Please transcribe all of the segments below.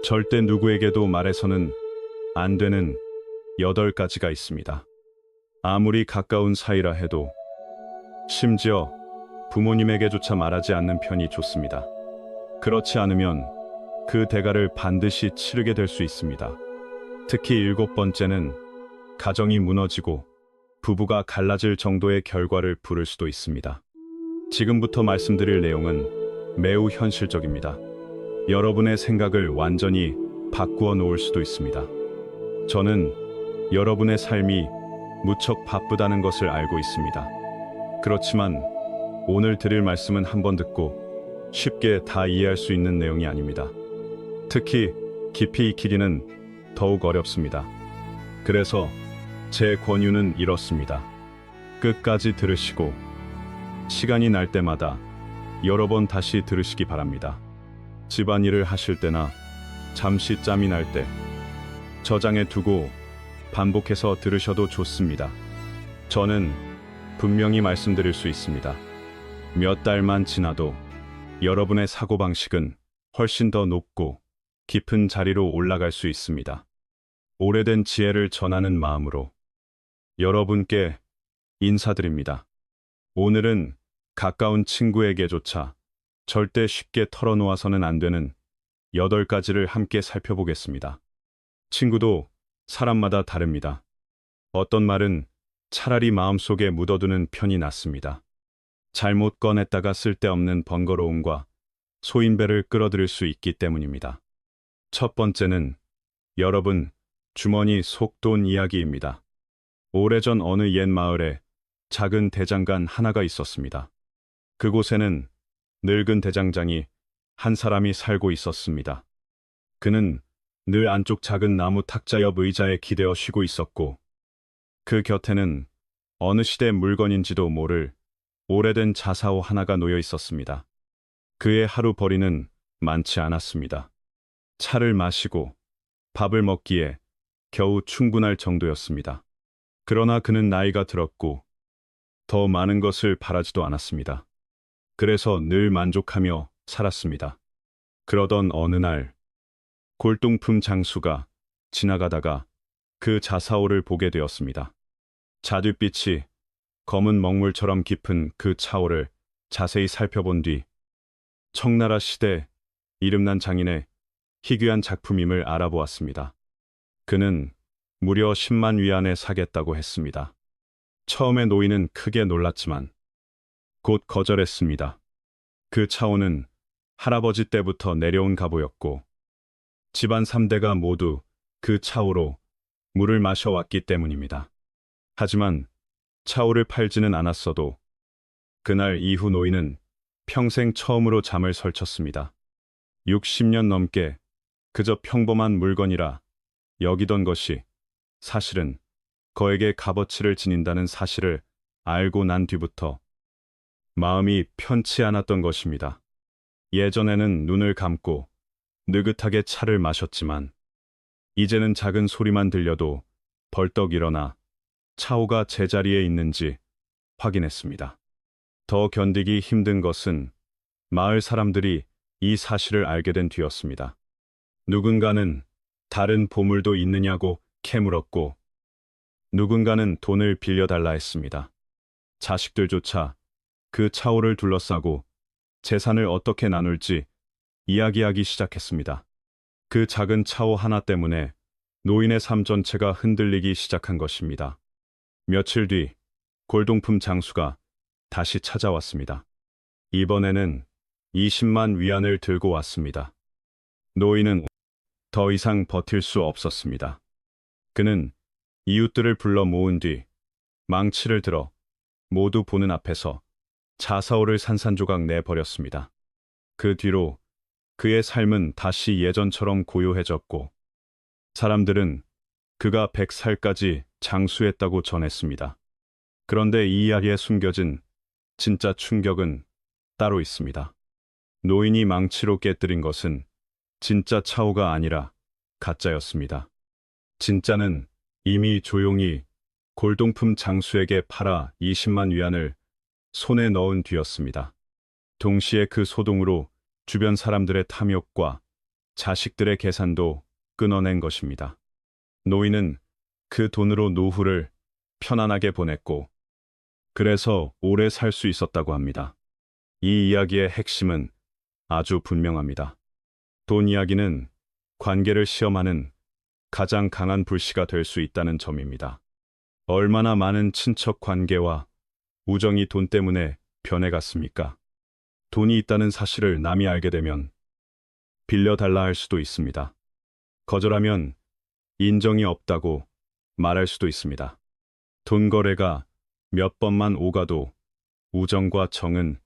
절대 누구에게도 말해서는 안 되는 8가지가 있습니다. 아무리 가까운 사이라 해도 심지어 부모님에게조차 말하지 않는 편이 좋습니다. 그렇지 않으면 그 대가를 반드시 치르게 될 수 있습니다. 특히 7번째는 가정이 무너지고 부부가 갈라질 정도의 결과를 부를 수도 있습니다. 지금부터 말씀드릴 내용은 매우 현실적입니다. 여러분의 생각을 완전히 바꾸어 놓을 수도 있습니다. 저는 여러분의 삶이 무척 바쁘다는 것을 알고 있습니다. 그렇지만 오늘 드릴 말씀은 한번 듣고 쉽게 다 이해할 수 있는 내용이 아닙니다. 특히 깊이 익히기는 더욱 어렵습니다. 그래서 제 권유는 이렇습니다. 끝까지 들으시고 시간이 날 때마다 여러 번 다시 들으시기 바랍니다. 집안일을 하실 때나 잠시 짬이 날 때 저장해 두고 반복해서 들으셔도 좋습니다. 저는 분명히 말씀드릴 수 있습니다. 몇 달만 지나도 여러분의 사고방식은 훨씬 더 높고 깊은 자리로 올라갈 수 있습니다. 오래된 지혜를 전하는 마음으로 여러분께 인사드립니다. 오늘은 가까운 친구에게조차 절대 쉽게 털어놓아서는 안 되는 8가지를 함께 살펴보겠습니다. 친구도 사람마다 다릅니다. 어떤 말은 차라리 마음속에 묻어두는 편이 낫습니다. 잘못 꺼냈다가 쓸데없는 번거로움과 소인배를 끌어들일 수 있기 때문입니다. 첫 번째는 여러분 주머니 속 돈 이야기입니다. 오래전 어느 옛 마을에 작은 대장간 하나가 있었습니다. 그곳에는 늙은 대장장이 한 사람이 살고 있었습니다. 그는 늘 안쪽 작은 나무 탁자 옆 의자에 기대어 쉬고 있었고 그 곁에는 어느 시대 물건인지도 모를 오래된 자사오 하나가 놓여 있었습니다. 그의 하루벌이는 많지 않았습니다. 차를 마시고 밥을 먹기에 겨우 충분할 정도였습니다. 그러나 그는 나이가 들었고 더 많은 것을 바라지도 않았습니다. 그래서 늘 만족하며 살았습니다. 그러던 어느 날 골동품 장수가 지나가다가 그 자사오를 보게 되었습니다. 자줏빛이 검은 먹물처럼 깊은 그 차오를 자세히 살펴본 뒤 청나라 시대 이름난 장인의 희귀한 작품임을 알아보았습니다. 그는 무려 10만 위안에 사겠다고 했습니다. 처음에 노인은 크게 놀랐지만 곧 거절했습니다. 그 차오는 할아버지 때부터 내려온 가보였고 집안 3대가 모두 그 차오로 물을 마셔왔기 때문입니다. 하지만 차오를 팔지는 않았어도 그날 이후 노인은 평생 처음으로 잠을 설쳤습니다. 60년 넘게 그저 평범한 물건이라 여기던 것이 사실은 그에게 값어치를 지닌다는 사실을 알고 난 뒤부터 마음이 편치 않았던 것입니다. 예전에는 눈을 감고 느긋하게 차를 마셨지만 이제는 작은 소리만 들려도 벌떡 일어나 차오가 제자리에 있는지 확인했습니다. 더 견디기 힘든 것은 마을 사람들이 이 사실을 알게 된 뒤였습니다. 누군가는 다른 보물도 있느냐고 캐물었고 누군가는 돈을 빌려달라 했습니다. 자식들조차 그 차오를 둘러싸고 재산을 어떻게 나눌지 이야기하기 시작했습니다. 그 작은 차오 하나 때문에 노인의 삶 전체가 흔들리기 시작한 것입니다. 며칠 뒤 골동품 장수가 다시 찾아왔습니다. 이번에는 20만 위안을 들고 왔습니다. 노인은 더 이상 버틸 수 없었습니다. 그는 이웃들을 불러 모은 뒤 망치를 들어 모두 보는 앞에서 자사오를 산산조각 내버렸습니다. 그 뒤로 그의 삶은 다시 예전처럼 고요해졌고 사람들은 그가 100살까지 장수했다고 전했습니다. 그런데 이 이야기에 숨겨진 진짜 충격은 따로 있습니다. 노인이 망치로 깨뜨린 것은 진짜 차오가 아니라 가짜였습니다. 진짜는 이미 조용히 골동품 장수에게 팔아 20만 위안을 손에 넣은 뒤였습니다. 동시에 그 소동으로 주변 사람들의 탐욕과 자식들의 계산도 끊어낸 것입니다. 노인은 그 돈으로 노후를 편안하게 보냈고, 그래서 오래 살 수 있었다고 합니다. 이 이야기의 핵심은 아주 분명합니다. 돈 이야기는 관계를 시험하는 가장 강한 불씨가 될 수 있다는 점입니다. 얼마나 많은 친척 관계와 우정이 돈 때문에 변해갔습니까? 돈이 있다는 사실을 남이 알게 되면 빌려달라 할 수도 있습니다. 거절하면 인정이 없다고 말할 수도 있습니다. 돈 거래가 몇 번만 오가도 우정과 정은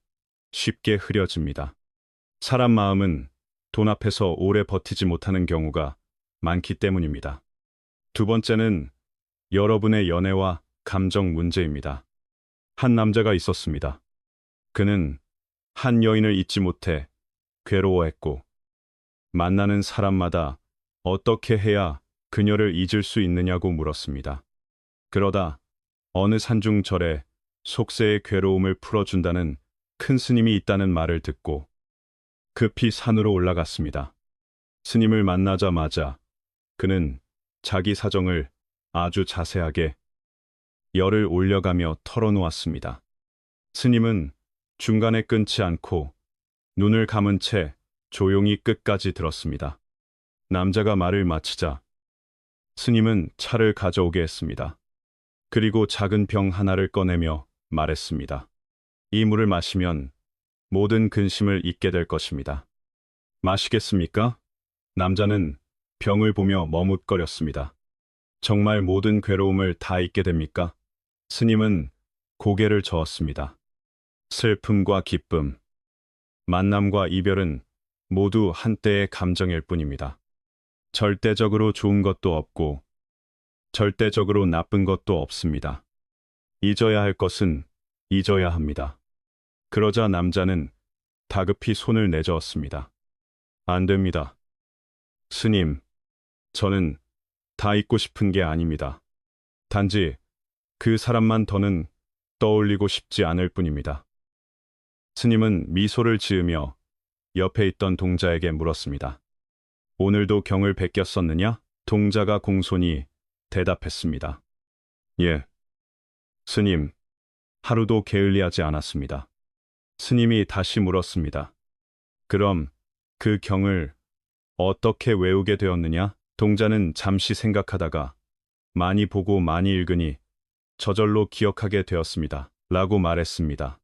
쉽게 흐려집니다. 사람 마음은 돈 앞에서 오래 버티지 못하는 경우가 많기 때문입니다. 두 번째는 여러분의 연애와 감정 문제입니다. 한 남자가 있었습니다. 그는 한 여인을 잊지 못해 괴로워했고, 만나는 사람마다 어떻게 해야 그녀를 잊을 수 있느냐고 물었습니다. 그러다 어느 산중절에 속세의 괴로움을 풀어준다는 큰 스님이 있다는 말을 듣고 급히 산으로 올라갔습니다. 스님을 만나자마자 그는 자기 사정을 아주 자세하게 열을 올려가며 털어놓았습니다. 스님은 중간에 끊지 않고 눈을 감은 채 조용히 끝까지 들었습니다. 남자가 말을 마치자 스님은 차를 가져오게 했습니다. 그리고 작은 병 하나를 꺼내며 말했습니다. 이 물을 마시면 모든 근심을 잊게 될 것입니다. 마시겠습니까? 남자는 병을 보며 머뭇거렸습니다. 정말 모든 괴로움을 다 잊게 됩니까? 스님은 고개를 저었습니다. 슬픔과 기쁨, 만남과 이별은 모두 한때의 감정일 뿐입니다. 절대적으로 좋은 것도 없고 절대적으로 나쁜 것도 없습니다. 잊어야 할 것은 잊어야 합니다. 그러자 남자는 다급히 손을 내저었습니다. 안 됩니다. 스님, 저는 다 잊고 싶은 게 아닙니다. 단지 그 사람만 더는 떠올리고 싶지 않을 뿐입니다. 스님은 미소를 지으며 옆에 있던 동자에게 물었습니다. 오늘도 경을 베꼈었느냐? 동자가 공손히 대답했습니다. 예. 스님, 하루도 게을리하지 않았습니다. 스님이 다시 물었습니다. 그럼 그 경을 어떻게 외우게 되었느냐? 동자는 잠시 생각하다가 많이 보고 많이 읽으니 저절로 기억하게 되었습니다. 라고 말했습니다.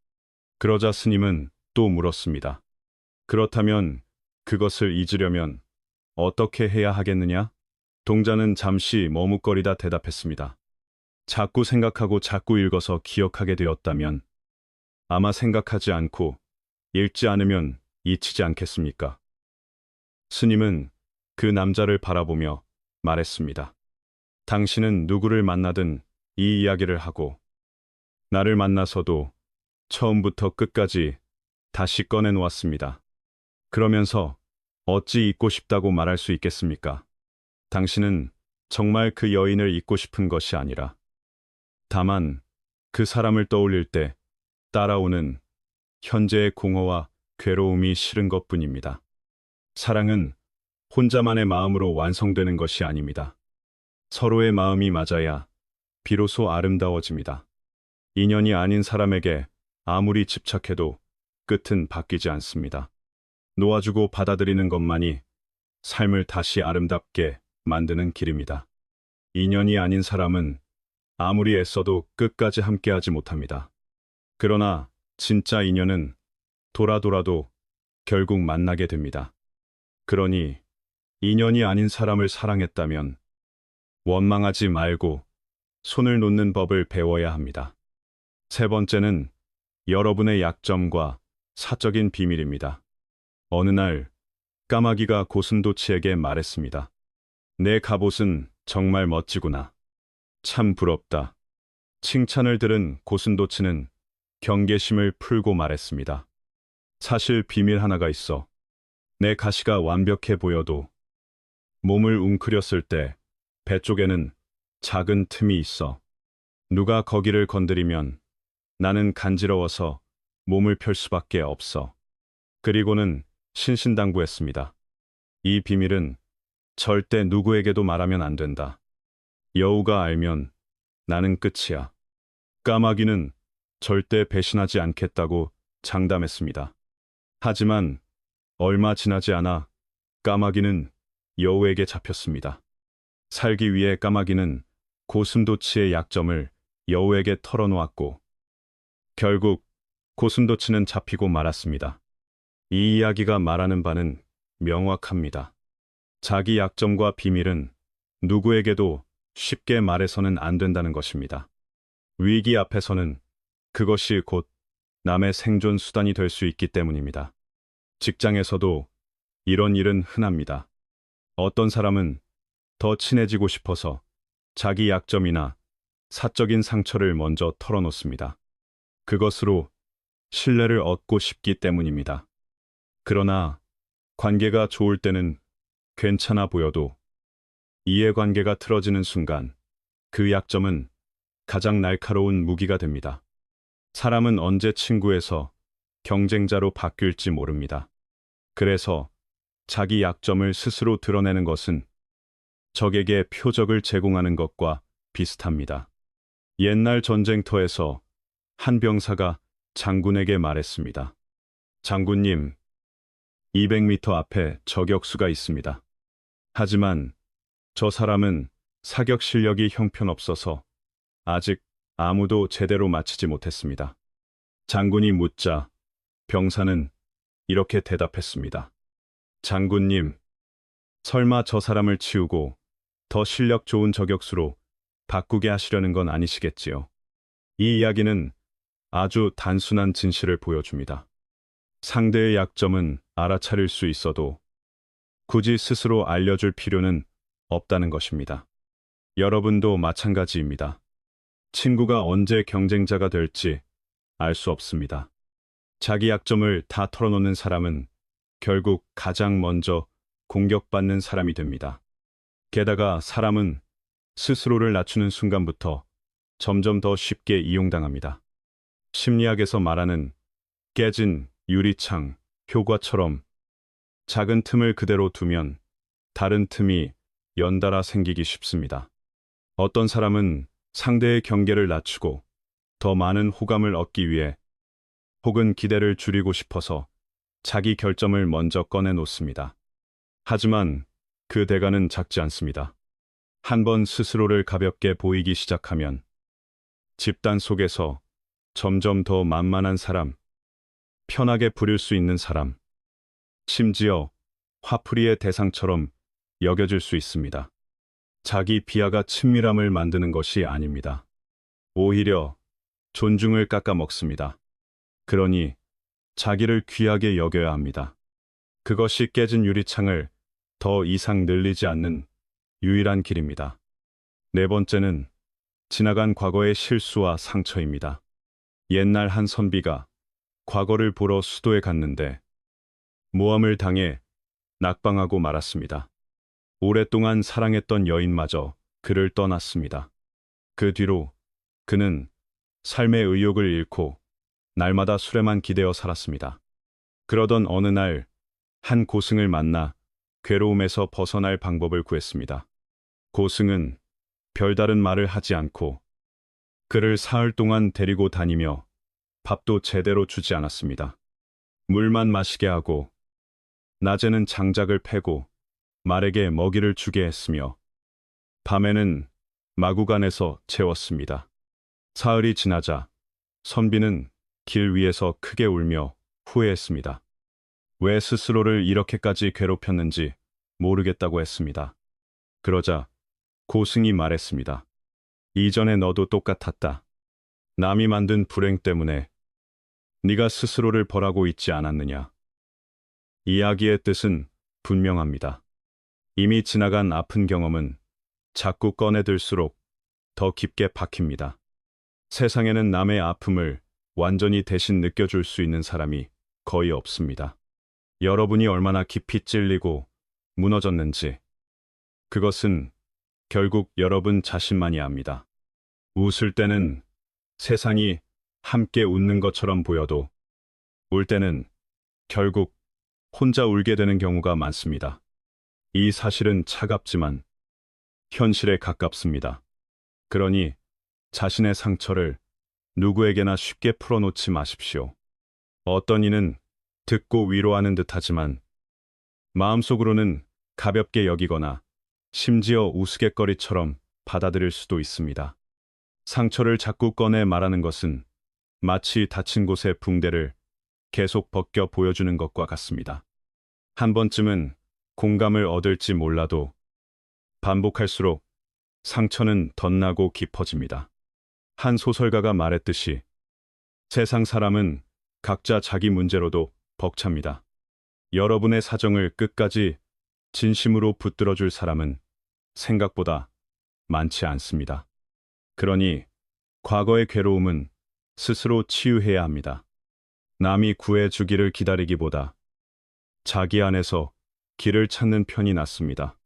그러자 스님은 또 물었습니다. 그렇다면 그것을 잊으려면 어떻게 해야 하겠느냐? 동자는 잠시 머뭇거리다 대답했습니다. 자꾸 생각하고 자꾸 읽어서 기억하게 되었다면 아마 생각하지 않고 읽지 않으면 잊히지 않겠습니까? 스님은 그 남자를 바라보며 말했습니다. 당신은 누구를 만나든 이 이야기를 하고 나를 만나서도 처음부터 끝까지 다시 꺼내놓았습니다. 그러면서 어찌 잊고 싶다고 말할 수 있겠습니까? 당신은 정말 그 여인을 잊고 싶은 것이 아니라 다만 그 사람을 떠올릴 때 따라오는 현재의 공허와 괴로움이 싫은 것뿐입니다. 사랑은 혼자만의 마음으로 완성되는 것이 아닙니다. 서로의 마음이 맞아야 비로소 아름다워집니다. 인연이 아닌 사람에게 아무리 집착해도 끝은 바뀌지 않습니다. 놓아주고 받아들이는 것만이 삶을 다시 아름답게 만드는 길입니다. 인연이 아닌 사람은 아무리 애써도 끝까지 함께하지 못합니다. 그러나 진짜 인연은 돌아도 결국 만나게 됩니다. 그러니 인연이 아닌 사람을 사랑했다면 원망하지 말고 손을 놓는 법을 배워야 합니다. 세 번째는 여러분의 약점과 사적인 비밀입니다. 어느 날 까마귀가 고슴도치에게 말했습니다. 내 갑옷은 정말 멋지구나. 참 부럽다. 칭찬을 들은 고슴도치는 경계심을 풀고 말했습니다. 사실 비밀 하나가 있어. 내 가시가 완벽해 보여도 몸을 웅크렸을 때 배 쪽에는 작은 틈이 있어. 누가 거기를 건드리면 나는 간지러워서 몸을 펼 수밖에 없어. 그리고는 신신당부했습니다. 이 비밀은 절대 누구에게도 말하면 안 된다. 여우가 알면 나는 끝이야. 까마귀는 절대 배신하지 않겠다고 장담했습니다. 하지만 얼마 지나지 않아 까마귀는 여우에게 잡혔습니다. 살기 위해 까마귀는 고슴도치의 약점을 여우에게 털어놓았고 결국 고슴도치는 잡히고 말았습니다. 이 이야기가 말하는 바는 명확합니다. 자기 약점과 비밀은 누구에게도 쉽게 말해서는 안 된다는 것입니다. 위기 앞에서는 그것이 곧 남의 생존 수단이 될 수 있기 때문입니다. 직장에서도 이런 일은 흔합니다. 어떤 사람은 더 친해지고 싶어서 자기 약점이나 사적인 상처를 먼저 털어놓습니다. 그것으로 신뢰를 얻고 싶기 때문입니다. 그러나 관계가 좋을 때는 괜찮아 보여도 이해관계가 틀어지는 순간 그 약점은 가장 날카로운 무기가 됩니다. 사람은 언제 친구에서 경쟁자로 바뀔지 모릅니다. 그래서 자기 약점을 스스로 드러내는 것은 적에게 표적을 제공하는 것과 비슷합니다. 옛날 전쟁터에서 한 병사가 장군에게 말했습니다. 장군님, 200m 앞에 저격수가 있습니다. 하지만 저 사람은 사격 실력이 형편없어서 아직 아무도 제대로 맞히지 못했습니다. 장군이 묻자 병사는 이렇게 대답했습니다. 장군님, 설마 저 사람을 치우고 더 실력 좋은 저격수로 바꾸게 하시려는 건 아니시겠지요? 이 이야기는 아주 단순한 진실을 보여줍니다. 상대의 약점은 알아차릴 수 있어도 굳이 스스로 알려줄 필요는 없다는 것입니다. 여러분도 마찬가지입니다. 친구가 언제 경쟁자가 될지 알 수 없습니다. 자기 약점을 다 털어놓는 사람은 결국 가장 먼저 공격받는 사람이 됩니다. 게다가 사람은 스스로를 낮추는 순간부터 점점 더 쉽게 이용당합니다. 심리학에서 말하는 깨진 유리창 효과처럼 작은 틈을 그대로 두면 다른 틈이 연달아 생기기 쉽습니다. 어떤 사람은 상대의 경계를 낮추고 더 많은 호감을 얻기 위해 혹은 기대를 줄이고 싶어서 자기 결점을 먼저 꺼내 놓습니다. 하지만 그 대가는 작지 않습니다. 한번 스스로를 가볍게 보이기 시작하면 집단 속에서 점점 더 만만한 사람, 편하게 부릴 수 있는 사람, 심지어 화풀이의 대상처럼 여겨질 수 있습니다. 자기 비하가 친밀함을 만드는 것이 아닙니다. 오히려 존중을 깎아먹습니다. 그러니 자기를 귀하게 여겨야 합니다. 그것이 깨진 유리창을 더 이상 늘리지 않는 유일한 길입니다. 네 번째는 지나간 과거의 실수와 상처입니다. 옛날 한 선비가 과거를 보러 수도에 갔는데 모함을 당해 낙방하고 말았습니다. 오랫동안 사랑했던 여인마저 그를 떠났습니다. 그 뒤로 그는 삶의 의욕을 잃고 날마다 술에만 기대어 살았습니다. 그러던 어느 날 한 고승을 만나 괴로움에서 벗어날 방법을 구했습니다. 고승은 별다른 말을 하지 않고 그를 사흘 동안 데리고 다니며 밥도 제대로 주지 않았습니다. 물만 마시게 하고 낮에는 장작을 패고 말에게 먹이를 주게 했으며 밤에는 마구간에서 채웠습니다. 사흘이 지나자 선비는 길 위에서 크게 울며 후회했습니다. 왜 스스로를 이렇게까지 괴롭혔는지 모르겠다고 했습니다. 그러자 고승이 말했습니다. 이전에 너도 똑같았다. 남이 만든 불행 때문에 네가 스스로를 벌하고 있지 않았느냐. 이야기의 뜻은 분명합니다. 이미 지나간 아픈 경험은 자꾸 꺼내들수록 더 깊게 박힙니다. 세상에는 남의 아픔을 완전히 대신 느껴줄 수 있는 사람이 거의 없습니다. 여러분이 얼마나 깊이 찔리고 무너졌는지 그것은 결국 여러분 자신만이 압니다. 웃을 때는 세상이 함께 웃는 것처럼 보여도 울 때는 결국 혼자 울게 되는 경우가 많습니다. 이 사실은 차갑지만 현실에 가깝습니다. 그러니 자신의 상처를 누구에게나 쉽게 풀어놓지 마십시오. 어떤 이는 듣고 위로하는 듯하지만 마음속으로는 가볍게 여기거나 심지어 우스갯거리처럼 받아들일 수도 있습니다. 상처를 자꾸 꺼내 말하는 것은 마치 다친 곳의 붕대를 계속 벗겨 보여주는 것과 같습니다. 한 번쯤은 공감을 얻을지 몰라도 반복할수록 상처는 덧나고 깊어집니다. 한 소설가가 말했듯이 세상 사람은 각자 자기 문제로도 벅찹니다. 여러분의 사정을 끝까지 진심으로 붙들어줄 사람은 생각보다 많지 않습니다. 그러니 과거의 괴로움은 스스로 치유해야 합니다. 남이 구해주기를 기다리기보다 자기 안에서 길을 찾는 편이 낫습니다.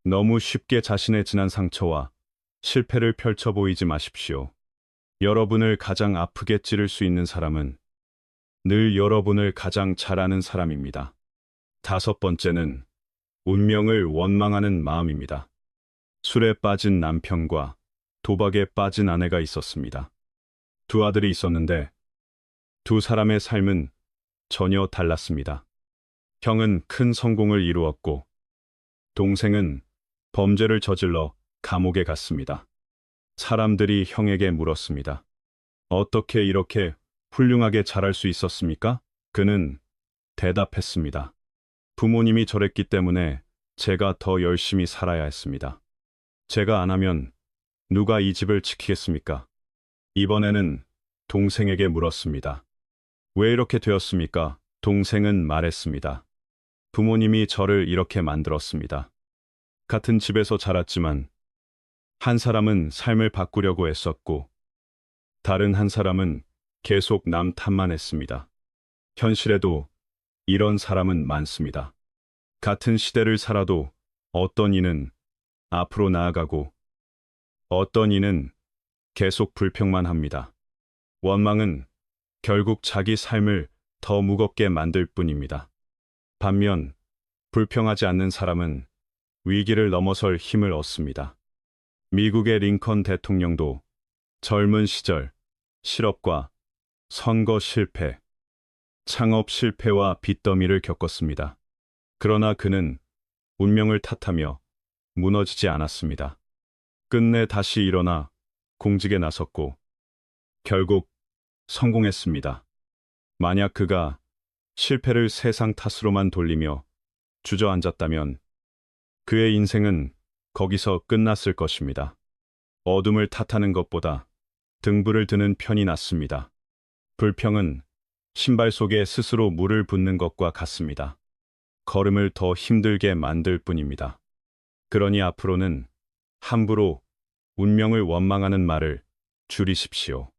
너무 쉽게 자신의 지난 상처와 실패를 펼쳐 보이지 마십시오. 여러분을 가장 아프게 찌를 수 있는 사람은 늘 여러분을 가장 잘 아는 사람입니다. 다섯 번째는 운명을 원망하는 마음입니다. 술에 빠진 남편과 도박에 빠진 아내가 있었습니다. 두 아들이 있었는데 두 사람의 삶은 전혀 달랐습니다. 형은 큰 성공을 이루었고 동생은 범죄를 저질러 감옥에 갔습니다. 사람들이 형에게 물었습니다. 어떻게 이렇게 훌륭하게 자랄 수 있었습니까? 그는 대답했습니다. 부모님이 저랬기 때문에 제가 더 열심히 살아야 했습니다. 제가 안 하면 누가 이 집을 지키겠습니까? 이번에는 동생에게 물었습니다. 왜 이렇게 되었습니까? 동생은 말했습니다. 부모님이 저를 이렇게 만들었습니다. 같은 집에서 자랐지만 한 사람은 삶을 바꾸려고 애썼고 다른 한 사람은 계속 남 탓만 했습니다. 현실에도 이런 사람은 많습니다. 같은 시대를 살아도 어떤 이는 앞으로 나아가고 어떤 이는 계속 불평만 합니다. 원망은 결국 자기 삶을 더 무겁게 만들 뿐입니다. 반면 불평하지 않는 사람은 위기를 넘어설 힘을 얻습니다. 미국의 링컨 대통령도 젊은 시절 실업과 선거 실패, 창업 실패와 빚더미를 겪었습니다. 그러나 그는 운명을 탓하며 무너지지 않았습니다. 끝내 다시 일어나 공직에 나섰고 결국 성공했습니다. 만약 그가 실패를 세상 탓으로만 돌리며 주저앉았다면 그의 인생은 거기서 끝났을 것입니다. 어둠을 탓하는 것보다 등불을 드는 편이 낫습니다. 불평은 신발 속에 스스로 물을 붓는 것과 같습니다. 걸음을 더 힘들게 만들 뿐입니다. 그러니 앞으로는 함부로 운명을 원망하는 말을 줄이십시오.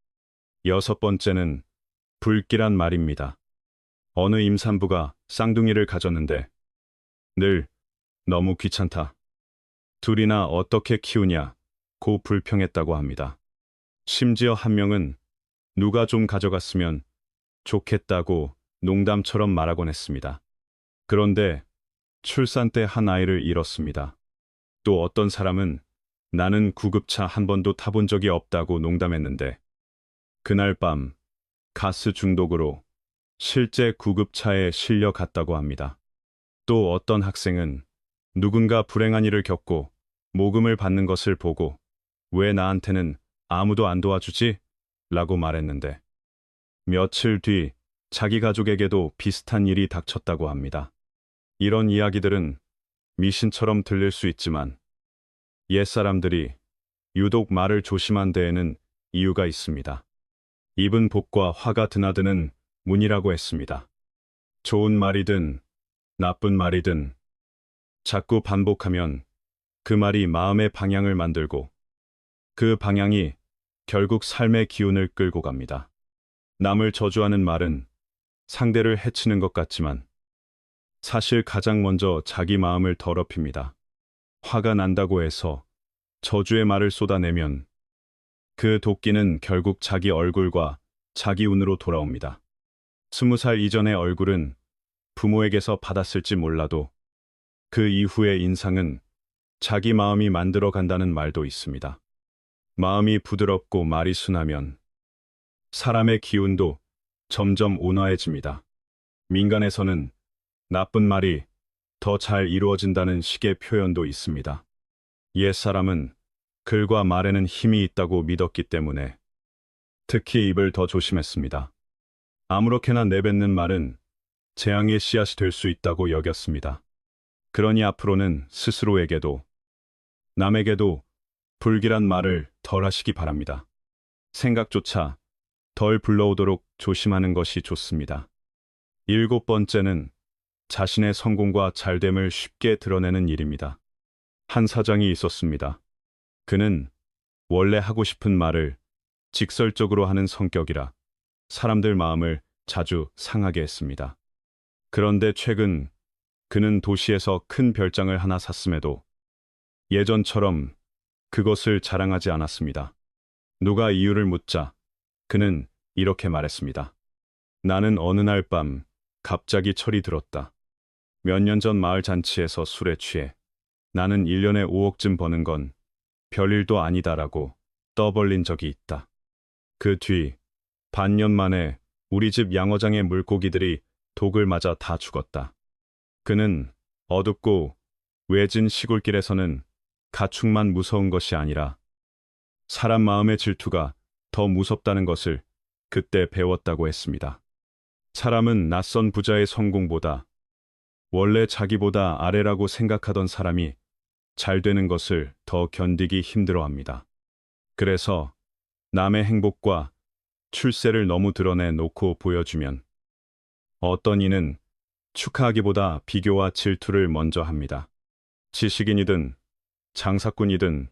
여섯 번째는 불길한 말입니다. 어느 임산부가 쌍둥이를 가졌는데 늘 너무 귀찮다. 둘이나 어떻게 키우냐 고 불평했다고 합니다. 심지어 한 명은 누가 좀 가져갔으면 좋겠다고 농담처럼 말하곤 했습니다. 그런데 출산 때 한 아이를 잃었습니다. 또 어떤 사람은 나는 구급차 한 번도 타본 적이 없다고 농담했는데 그날 밤 가스 중독으로 실제 구급차에 실려 갔다고 합니다. 또 어떤 학생은 누군가 불행한 일을 겪고 모금을 받는 것을 보고 왜 나한테는 아무도 안 도와주지? 라고 말했는데 며칠 뒤 자기 가족에게도 비슷한 일이 닥쳤다고 합니다. 이런 이야기들은 미신처럼 들릴 수 있지만 옛사람들이 유독 말을 조심한 데에는 이유가 있습니다. 입은 복과 화가 드나드는 문이라고 했습니다. 좋은 말이든 나쁜 말이든 자꾸 반복하면 그 말이 마음의 방향을 만들고 그 방향이 결국 삶의 기운을 끌고 갑니다. 남을 저주하는 말은 상대를 해치는 것 같지만 사실 가장 먼저 자기 마음을 더럽힙니다. 화가 난다고 해서 저주의 말을 쏟아내면 그 도끼는 결국 자기 얼굴과 자기 운으로 돌아옵니다. 20살 이전의 얼굴은 부모에게서 받았을지 몰라도 그 이후의 인상은 자기 마음이 만들어 간다는 말도 있습니다. 마음이 부드럽고 말이 순하면 사람의 기운도 점점 온화해집니다. 민간에서는 나쁜 말이 더 잘 이루어진다는 식의 표현도 있습니다. 옛사람은 글과 말에는 힘이 있다고 믿었기 때문에 특히 입을 더 조심했습니다. 아무렇게나 내뱉는 말은 재앙의 씨앗이 될 수 있다고 여겼습니다. 그러니 앞으로는 스스로에게도 남에게도 불길한 말을 덜 하시기 바랍니다. 생각조차 덜 불러오도록 조심하는 것이 좋습니다. 7번째는 자신의 성공과 잘됨을 쉽게 드러내는 일입니다. 한 사장이 있었습니다. 그는 원래 하고 싶은 말을 직설적으로 하는 성격이라 사람들 마음을 자주 상하게 했습니다. 그런데 최근 그는 도시에서 큰 별장을 하나 샀음에도 예전처럼 그것을 자랑하지 않았습니다. 누가 이유를 묻자 그는 이렇게 말했습니다. 나는 어느 날 밤 갑자기 철이 들었다. 몇 년 전 마을 잔치에서 술에 취해 나는 1년에 5억쯤 버는 건 별일도 아니다라고 떠벌린 적이 있다. 그 뒤 반년 만에 우리 집 양어장의 물고기들이 독을 맞아 다 죽었다. 그는 어둡고 외진 시골길에서는 가축만 무서운 것이 아니라 사람 마음의 질투가 더 무섭다는 것을 그때 배웠다고 했습니다. 사람은 낯선 부자의 성공보다 원래 자기보다 아래라고 생각하던 사람이 잘 되는 것을 더 견디기 힘들어합니다. 그래서 남의 행복과 출세를 너무 드러내 놓고 보여주면 어떤 이는 축하하기보다 비교와 질투를 먼저 합니다. 지식인이든 장사꾼이든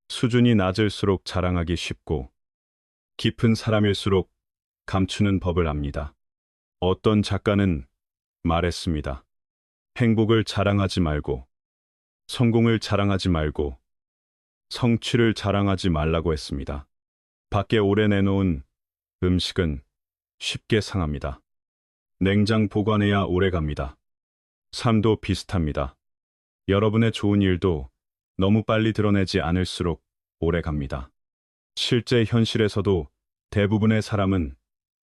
수준이 낮을수록 자랑하기 쉽고 깊은 사람일수록 감추는 법을 압니다. 어떤 작가는 말했습니다. 행복을 자랑하지 말고 성공을 자랑하지 말고 성취를 자랑하지 말라고 했습니다. 밖에 오래 내놓은 음식은 쉽게 상합니다. 냉장 보관해야 오래 갑니다. 삶도 비슷합니다. 여러분의 좋은 일도 너무 빨리 드러내지 않을수록 오래 갑니다. 실제 현실에서도 대부분의 사람은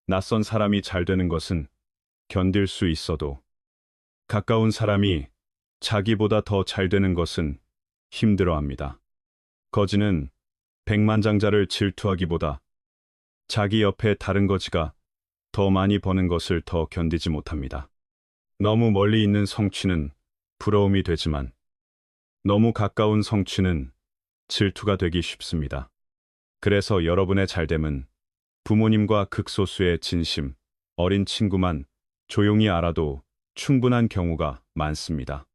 낯선 사람이 잘 되는 것은 견딜 수 있어도 가까운 사람이 자기보다 더 잘 되는 것은 힘들어합니다. 거지는 백만장자를 질투하기보다 자기 옆에 다른 거지가 더 많이 버는 것을 더 견디지 못합니다. 너무 멀리 있는 성취는 부러움이 되지만 너무 가까운 성취는 질투가 되기 쉽습니다. 그래서 여러분의 잘됨은 부모님과 극소수의 진심, 어린 친구만 조용히 알아도 충분한 경우가 많습니다.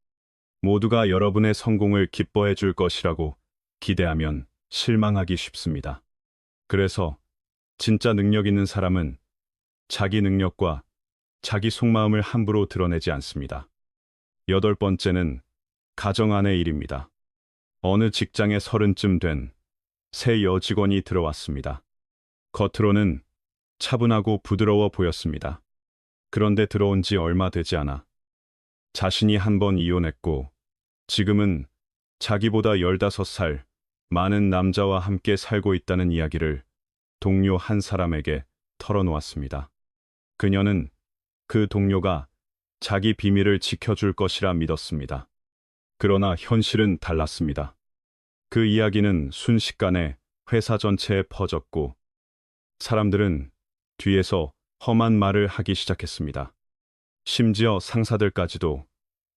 모두가 여러분의 성공을 기뻐해 줄 것이라고 기대하면 실망하기 쉽습니다. 그래서 진짜 능력 있는 사람은 자기 능력과 자기 속마음을 함부로 드러내지 않습니다. 8번째는 가정 안의 일입니다. 어느 직장에 30쯤 된 새 여직원이 들어왔습니다. 겉으로는 차분하고 부드러워 보였습니다. 그런데 들어온 지 얼마 되지 않아 자신이 한 번 이혼했고 지금은 자기보다 15살 많은 남자와 함께 살고 있다는 이야기를 동료 한 사람에게 털어놓았습니다. 그녀는 그 동료가 자기 비밀을 지켜줄 것이라 믿었습니다. 그러나 현실은 달랐습니다. 그 이야기는 순식간에 회사 전체에 퍼졌고 사람들은 뒤에서 험한 말을 하기 시작했습니다. 심지어 상사들까지도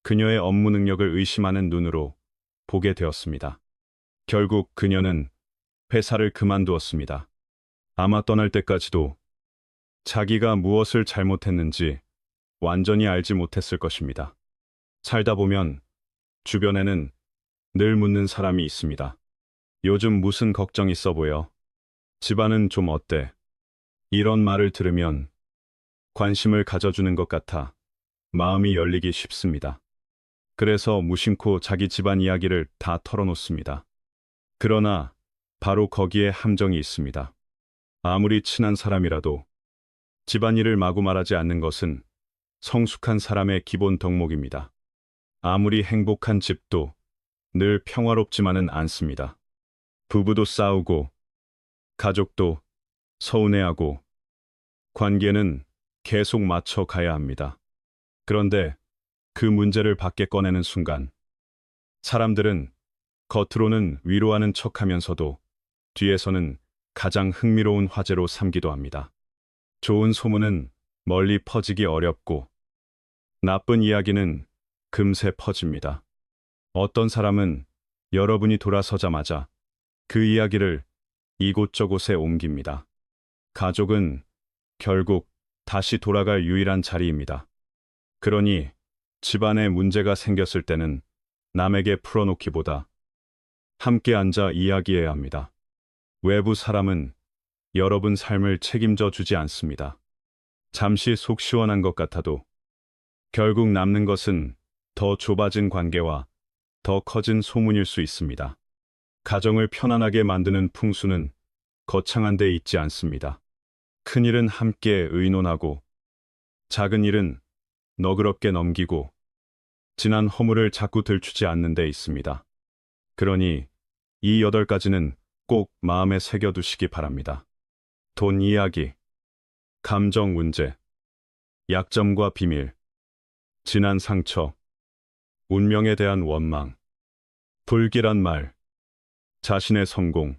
그녀의 업무 능력을 의심하는 눈으로 보게 되었습니다. 결국 그녀는 회사를 그만두었습니다. 아마 떠날 때까지도 자기가 무엇을 잘못했는지 완전히 알지 못했을 것입니다. 살다 보면 주변에는 늘 묻는 사람이 있습니다. 요즘 무슨 걱정 있어 보여? 집안은 좀 어때? 이런 말을 들으면 관심을 가져주는 것 같아 마음이 열리기 쉽습니다. 그래서 무심코 자기 집안 이야기를 다 털어놓습니다. 그러나 바로 거기에 함정이 있습니다. 아무리 친한 사람이라도 집안일을 마구 말하지 않는 것은 성숙한 사람의 기본 덕목입니다. 아무리 행복한 집도 늘 평화롭지만은 않습니다. 부부도 싸우고, 가족도 서운해하고, 관계는 계속 맞춰 가야 합니다. 그런데 그 문제를 밖에 꺼내는 순간, 사람들은 겉으로는 위로하는 척 하면서도 뒤에서는 가장 흥미로운 화제로 삼기도 합니다. 좋은 소문은 멀리 퍼지기 어렵고, 나쁜 이야기는 금세 퍼집니다. 어떤 사람은 여러분이 돌아서자마자 그 이야기를 이곳저곳에 옮깁니다. 가족은 결국 다시 돌아갈 유일한 자리입니다. 그러니 집안에 문제가 생겼을 때는 남에게 풀어놓기보다 함께 앉아 이야기해야 합니다. 외부 사람은 여러분 삶을 책임져 주지 않습니다. 잠시 속 시원한 것 같아도 결국 남는 것은 더 좁아진 관계와 더 커진 소문일 수 있습니다. 가정을 편안하게 만드는 풍수는 거창한 데 있지 않습니다. 큰 일은 함께 의논하고, 작은 일은 너그럽게 넘기고, 지난 허물을 자꾸 들추지 않는 데 있습니다. 그러니 이 8가지는 꼭 마음에 새겨두시기 바랍니다. 돈 이야기, 감정 문제, 약점과 비밀, 지난 상처, 운명에 대한 원망, 불길한 말, 자신의 성공,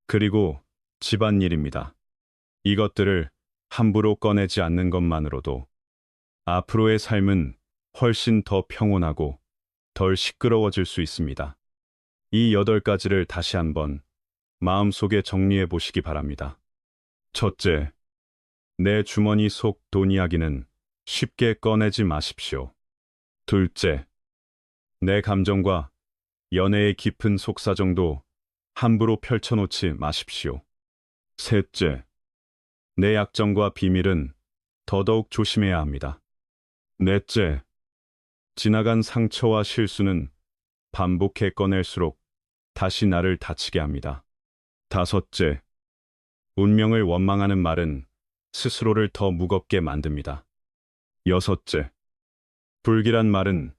그리고 집안일입니다. 이것들을 함부로 꺼내지 않는 것만으로도 앞으로의 삶은 훨씬 더 평온하고 덜 시끄러워질 수 있습니다. 이 8가지를 다시 한번 마음속에 정리해 보시기 바랍니다. 첫째, 내 주머니 속 돈 이야기는 쉽게 꺼내지 마십시오. 둘째, 내 감정과 연애의 깊은 속사정도 함부로 펼쳐놓지 마십시오. 셋째, 내 약점과 비밀은 더더욱 조심해야 합니다. 넷째, 지나간 상처와 실수는 반복해 꺼낼수록 다시 나를 다치게 합니다. 다섯째, 운명을 원망하는 말은 스스로를 더 무겁게 만듭니다. 여섯째, 불길한 말은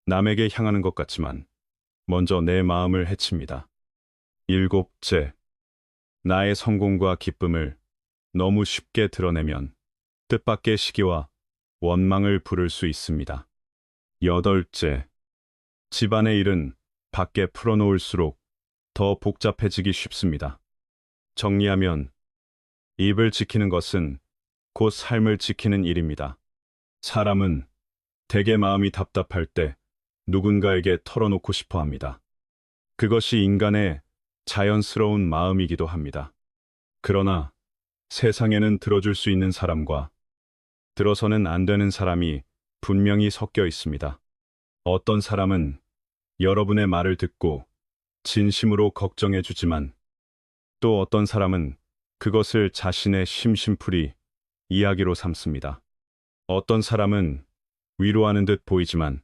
남에게 향하는 것 같지만 먼저 내 마음을 해칩니다. 일곱째, 나의 성공과 기쁨을 너무 쉽게 드러내면 뜻밖의 시기와 원망을 부를 수 있습니다. 여덟째, 집안의 일은 밖에 풀어놓을수록 더 복잡해지기 쉽습니다. 정리하면 입을 지키는 것은 곧 삶을 지키는 일입니다. 사람은 대개 마음이 답답할 때 누군가에게 털어놓고 싶어 합니다. 그것이 인간의 자연스러운 마음이기도 합니다. 그러나 세상에는 들어줄 수 있는 사람과 들어서는 안 되는 사람이 분명히 섞여 있습니다. 어떤 사람은 여러분의 말을 듣고 진심으로 걱정해 주지만 또 어떤 사람은 그것을 자신의 심심풀이 이야기로 삼습니다. 어떤 사람은 위로하는 듯 보이지만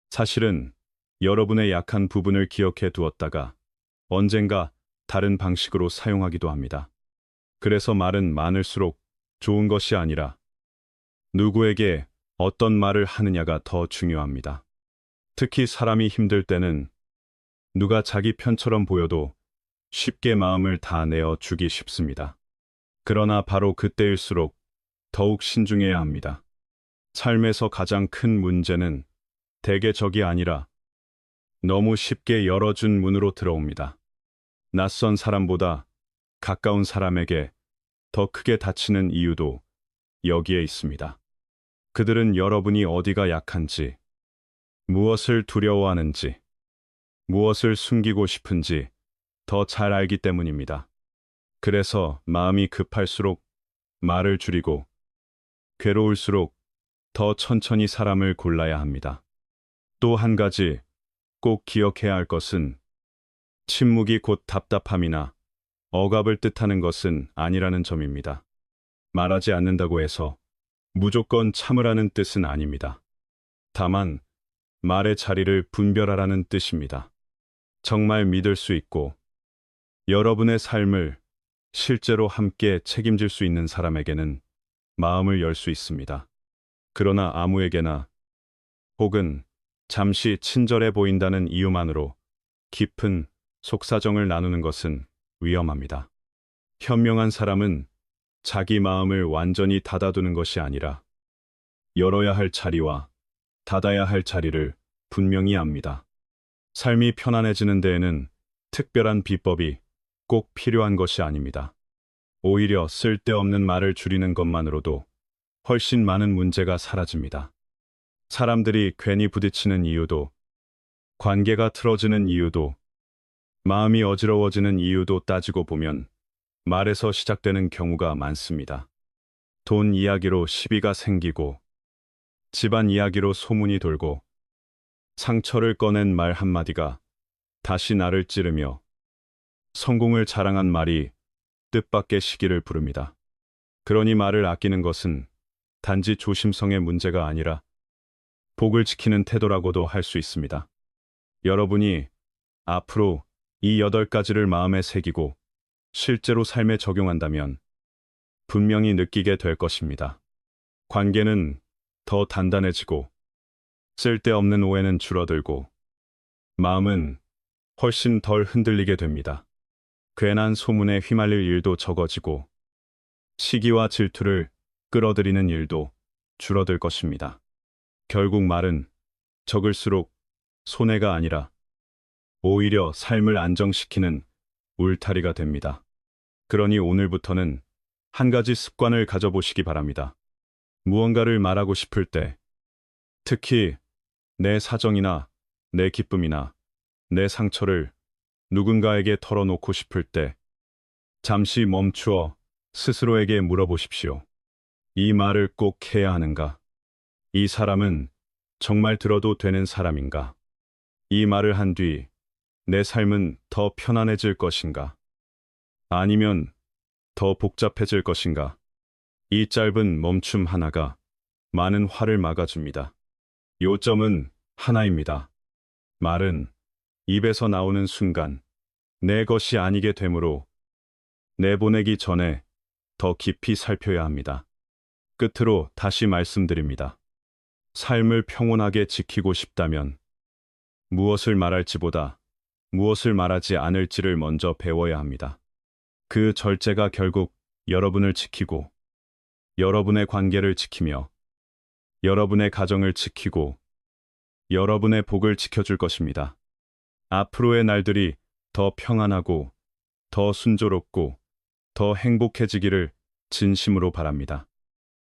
사실은 여러분의 약한 부분을 기억해 두었다가 언젠가 다른 방식으로 사용하기도 합니다. 그래서 말은 많을수록 좋은 것이 아니라 누구에게 어떤 말을 하느냐가 더 중요합니다. 특히 사람이 힘들 때는 누가 자기 편처럼 보여도 쉽게 마음을 다 내어 주기 쉽습니다. 그러나 바로 그때일수록 더욱 신중해야 합니다. 삶에서 가장 큰 문제는 대개 적이 아니라 너무 쉽게 열어준 문으로 들어옵니다. 낯선 사람보다 가까운 사람에게 더 크게 다치는 이유도 여기에 있습니다. 그들은 여러분이 어디가 약한지, 무엇을 두려워하는지, 무엇을 숨기고 싶은지 더 잘 알기 때문입니다. 그래서 마음이 급할수록 말을 줄이고 괴로울수록 더 천천히 사람을 골라야 합니다. 또 한 가지 꼭 기억해야 할 것은 침묵이 곧 답답함이나 억압을 뜻하는 것은 아니라는 점입니다. 말하지 않는다고 해서 무조건 참으라는 뜻은 아닙니다. 다만 말의 자리를 분별하라는 뜻입니다. 정말 믿을 수 있고 여러분의 삶을 실제로 함께 책임질 수 있는 사람에게는 마음을 열 수 있습니다. 그러나 아무에게나 혹은 잠시 친절해 보인다는 이유만으로 깊은 속사정을 나누는 것은 위험합니다. 현명한 사람은 자기 마음을 완전히 닫아두는 것이 아니라 열어야 할 자리와 닫아야 할 자리를 분명히 압니다. 삶이 편안해지는 데에는 특별한 비법이 꼭 필요한 것이 아닙니다. 오히려 쓸데없는 말을 줄이는 것만으로도 훨씬 많은 문제가 사라집니다. 사람들이 괜히 부딪히는 이유도, 관계가 틀어지는 이유도, 마음이 어지러워지는 이유도 따지고 보면 말에서 시작되는 경우가 많습니다. 돈 이야기로 시비가 생기고, 집안 이야기로 소문이 돌고, 상처를 꺼낸 말 한마디가 다시 나를 찌르며 성공을 자랑한 말이 뜻밖의 시기를 부릅니다. 그러니 말을 아끼는 것은 단지 조심성의 문제가 아니라 복을 지키는 태도라고도 할 수 있습니다. 여러분이 앞으로 이 8가지를 마음에 새기고 실제로 삶에 적용한다면 분명히 느끼게 될 것입니다. 관계는 더 단단해지고 쓸데없는 오해는 줄어들고 마음은 훨씬 덜 흔들리게 됩니다. 괜한 소문에 휘말릴 일도 적어지고 시기와 질투를 끌어들이는 일도 줄어들 것입니다. 결국 말은 적을수록 손해가 아니라 오히려 삶을 안정시키는 울타리가 됩니다. 그러니 오늘부터는 한 가지 습관을 가져보시기 바랍니다. 무언가를 말하고 싶을 때, 특히 내 사정이나 내 기쁨이나 내 상처를 누군가에게 털어놓고 싶을 때, 잠시 멈추어 스스로에게 물어보십시오. 이 말을 꼭 해야 하는가? 이 사람은 정말 들어도 되는 사람인가? 이 말을 한 뒤 내 삶은 더 편안해질 것인가? 아니면 더 복잡해질 것인가? 이 짧은 멈춤 하나가 많은 화를 막아줍니다. 요점은 하나입니다. 말은 입에서 나오는 순간 내 것이 아니게 되므로 내보내기 전에 더 깊이 살펴야 합니다. 끝으로 다시 말씀드립니다. 삶을 평온하게 지키고 싶다면 무엇을 말할지보다 무엇을 말하지 않을지를 먼저 배워야 합니다. 그 절제가 결국 여러분을 지키고 여러분의 관계를 지키며 여러분의 가정을 지키고 여러분의 복을 지켜줄 것입니다. 앞으로의 날들이 더 평안하고 더 순조롭고 더 행복해지기를 진심으로 바랍니다.